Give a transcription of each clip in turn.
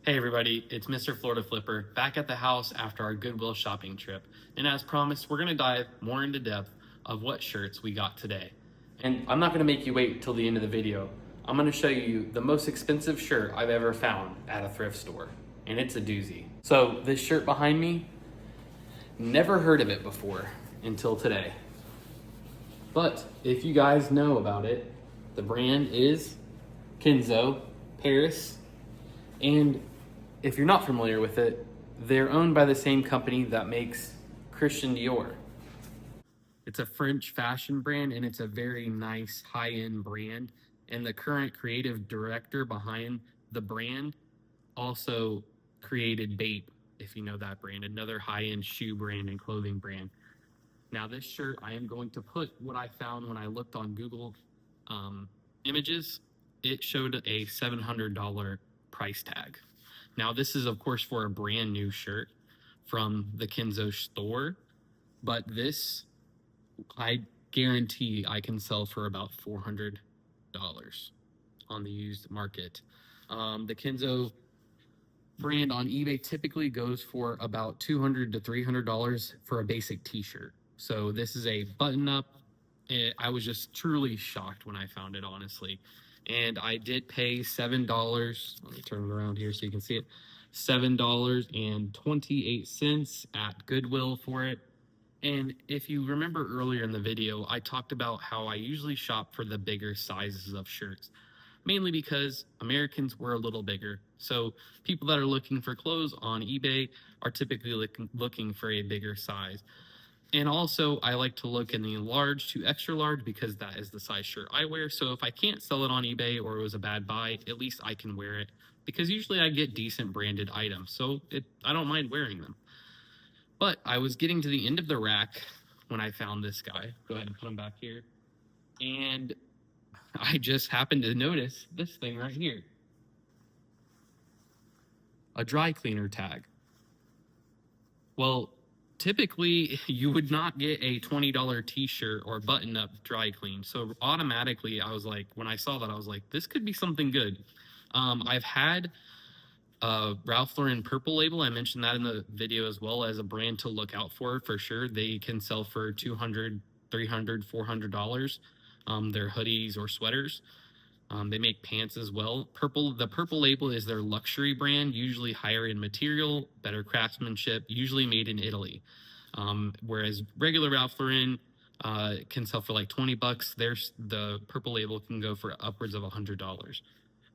Hey everybody, it's Mr. Florida Flipper back at the house after our Goodwill shopping trip. And as promised, we're going to dive more into depth of what shirts we got today. And I'm not going to make you wait till the end of the video. I'm going to show you the most expensive shirt I've ever found at a thrift store. And it's a doozy. So this shirt behind me, never heard of it before until today. But if you guys know about it, the brand is Kenzo, Paris, and if you're not familiar with it, they're owned by the same company that makes Christian Dior. It's a French fashion brand and it's a very nice high-end brand. And the current creative director behind the brand also created Bape, if you know that brand, another high-end shoe brand and clothing brand. Now this shirt, I am going to put what I found when I looked on Google images. It showed a $700 price tag. Now this is of course for a brand new shirt from the Kenzo store, but this I guarantee I can sell for about $400 on the used market. The Kenzo brand on eBay typically goes for about $200 to $300 for a basic t-shirt. So this is a button up. I was just truly shocked when I found it, honestly. And I did pay $7. Let me turn it around here so you can see it. $7.28 at Goodwill for it. And if you remember earlier in the video, I talked about how I usually shop for the bigger sizes of shirts, mainly because Americans were a little bigger. So people that are looking for clothes on eBay are typically looking for a bigger size. And also, I like to look in the large to extra large because that is the size shirt I wear. So if I can't sell it on eBay or it was a bad buy, at least I can wear it because usually I get decent branded items. So I don't mind wearing them. But I was getting to the end of the rack when I found this guy. Go ahead and put him back here. And I just happened to notice this thing right here. A dry cleaner tag. Well, typically you would not get a $20 t-shirt or button up dry clean. So automatically I was like, when I saw that, I was like, this could be something good. I've had Ralph Lauren Purple Label. I mentioned that in the video as well as a brand to look out for sure. They can sell for $200, $300, $400. Their hoodies or sweaters. They make pants as well. The Purple Label is their luxury brand, usually higher in material, better craftsmanship, usually made in Italy. Whereas regular Ralph Lauren can sell for like $20. The Purple Label can go for upwards of $100.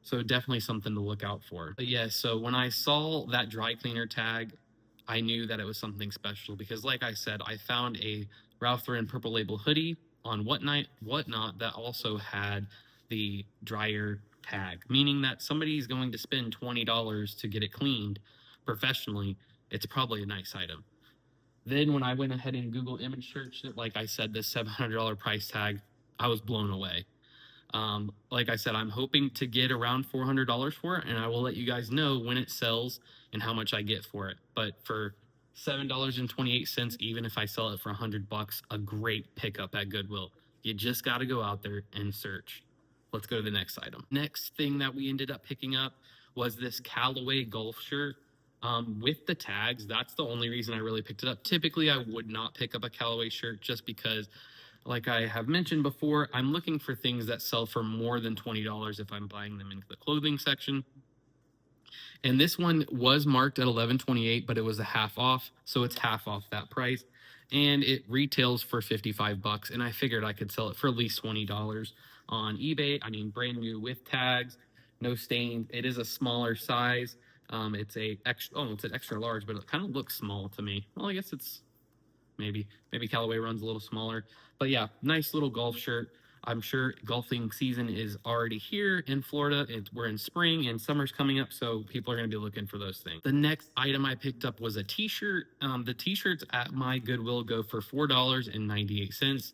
So definitely something to look out for. But yeah, so when I saw that dry cleaner tag, I knew that it was something special because like I said, I found a Ralph Lauren Purple Label hoodie on Whatnot that also had the dryer tag, meaning that somebody's going to spend $20 to get it cleaned professionally. It's probably a nice item. Then when I went ahead and Google image searched it, like I said, this $700 price tag, I was blown away. Like I said, I'm hoping to get around $400 for it, and I will let you guys know when it sells and how much I get for it. But for $7.28, even if I sell it for $100, a great pickup at Goodwill. You just got to go out there and search. Let's go to the next item. Next thing that we ended up picking up was this Callaway golf shirt. With the tags, that's the only reason I really picked it up. Typically, I would not pick up a Callaway shirt just because, like I have mentioned before, I'm looking for things that sell for more than $20 if I'm buying them into the clothing section. And this one was marked at $11.28, but it was a half off, so it's half off that price. And it retails for $55, and I figured I could sell it for at least $20 on eBay. I mean, brand new with tags, no stain. It is a smaller size. It's an extra large, but it kind of looks small to me. Well, I guess it's maybe Callaway runs a little smaller. But yeah, nice little golf shirt. I'm sure golfing season is already here in Florida. We're in spring and summer's coming up, so people are going to be looking for those things. The next item I picked up was a t-shirt. The t-shirts at my Goodwill go for $4.98.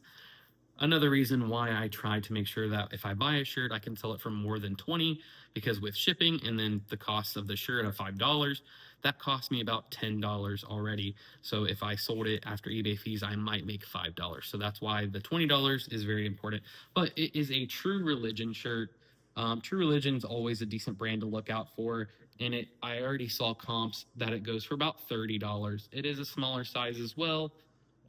Another reason why I try to make sure that if I buy a shirt, I can sell it for more than $20, because with shipping and then the cost of the shirt of $5, that cost me about $10 already. So if I sold it after eBay fees, I might make $5. So that's why the $20 is very important. But it is a True Religion shirt. True Religion is always a decent brand to look out for. and I already saw comps that it goes for about $30. It is a smaller size as well.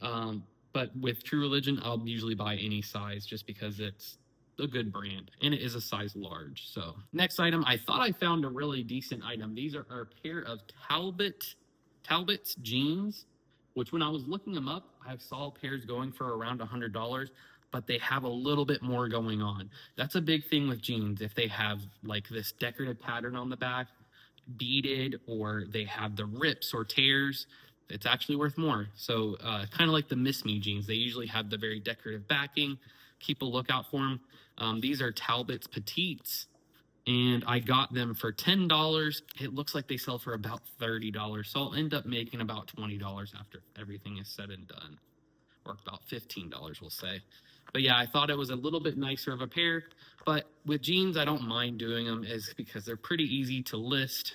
Um, but with True Religion, I'll usually buy any size just because it's a good brand and it is a size large. So next item, I thought I found a really decent item. These are a pair of Talbot's jeans, which when I was looking them up, I saw pairs going for around $100, but they have a little bit more going on. That's a big thing with jeans. If they have like this decorative pattern on the back, beaded, or they have the rips or tears, it's actually worth more. So kind of like the Miss Me jeans, they usually have the very decorative backing. Keep a lookout for them. These are Talbot's Petites, and I got them for $10. It looks like they sell for about $30, so I'll end up making about $20 after everything is said and done, or about $15, we'll say. But yeah, I thought it was a little bit nicer of a pair. But with jeans, I don't mind doing them is because they're pretty easy to list.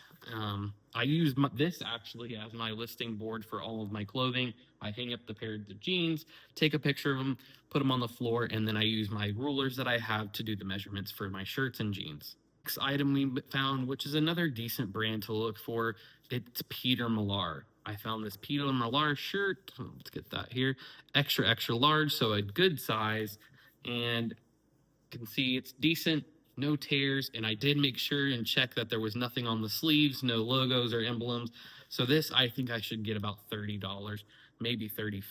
I use this actually as my listing board for all of my clothing. I hang up the pair of jeans, take a picture of them, put them on the floor, and then I use my rulers that I have to do the measurements for my shirts and jeans. Next item we found, which is another decent brand to look for, it's Peter Millar. I found this Peter Millar shirt. Let's get that here. Extra, extra large, so a good size. And you can see it's decent, no tears. And I did make sure and check that there was nothing on the sleeves, no logos or emblems. So this, I think I should get about $30, maybe $35.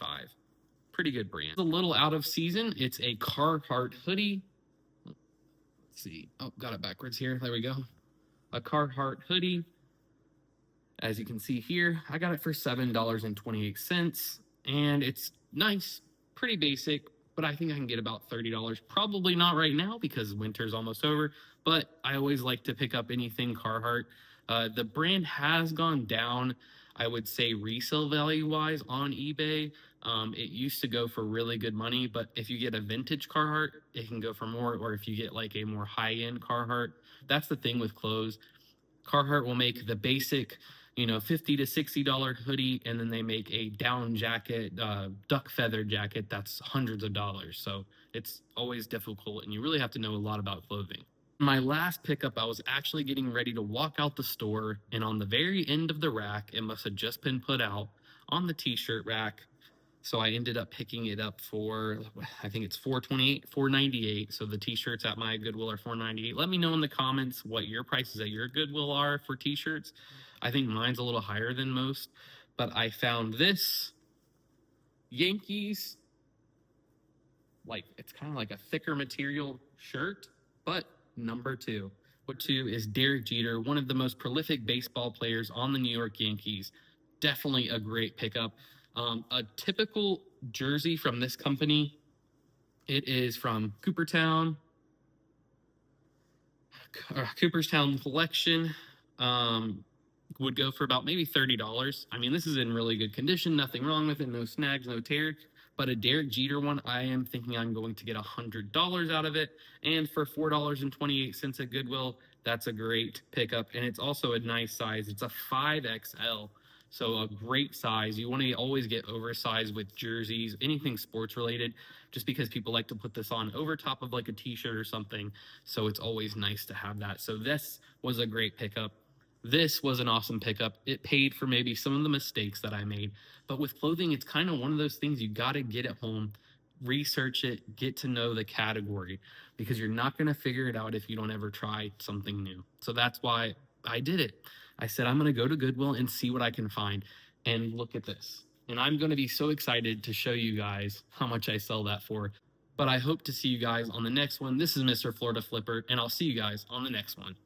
Pretty good brand. It's a little out of season. It's a Carhartt hoodie. Let's see. Oh, got it backwards here. There we go. A Carhartt hoodie. As you can see here, I got it for $7.28, and it's nice, pretty basic, but I think I can get about $30. Probably not right now because winter's almost over, but I always like to pick up anything Carhartt. The brand has gone down, I would say resale value wise on eBay. It used to go for really good money, but if you get a vintage Carhartt, it can go for more, or if you get like a more high-end Carhartt, that's the thing with clothes. Carhartt will make the basic, $50 to $60 hoodie, and then they make a down jacket, duck feather jacket that's hundreds of dollars. So it's always difficult, and you really have to know a lot about clothing. My last pickup, I was actually getting ready to walk out the store, and on the very end of the rack, it must have just been put out on the t-shirt rack. So I ended up picking it up for, I think it's $4.28, $4.98. So the t-shirts at my Goodwill are $4.98. Let me know in the comments what your prices at your Goodwill are for t-shirts. I think mine's a little higher than most, but I found this Yankees, like it's kind of like a thicker material shirt, but number 2. Number 2 is Derek Jeter, one of the most prolific baseball players on the New York Yankees. Definitely a great pickup. A typical jersey from this company, it is from Cooperstown Collection, would go for about maybe $30. I mean, this is in really good condition, nothing wrong with it, no snags, no tear. But a Derek Jeter one, I am thinking I'm going to get $100 out of it. And for $4.28 at Goodwill, that's a great pickup. And it's also a nice size. It's a 5XL. So a great size. You want to always get oversized with jerseys, anything sports related, just because people like to put this on over top of like a t-shirt or something. So it's always nice to have that. So this was a great pickup. This was an awesome pickup. It paid for maybe some of the mistakes that I made. But with clothing, it's kind of one of those things you got to get at home, research it, get to know the category, because you're not going to figure it out if you don't ever try something new. So that's why I did it. I said, I'm going to go to Goodwill and see what I can find. And look at this. And I'm going to be so excited to show you guys how much I sell that for. But I hope to see you guys on the next one. This is Mr. Florida Flipper, and I'll see you guys on the next one.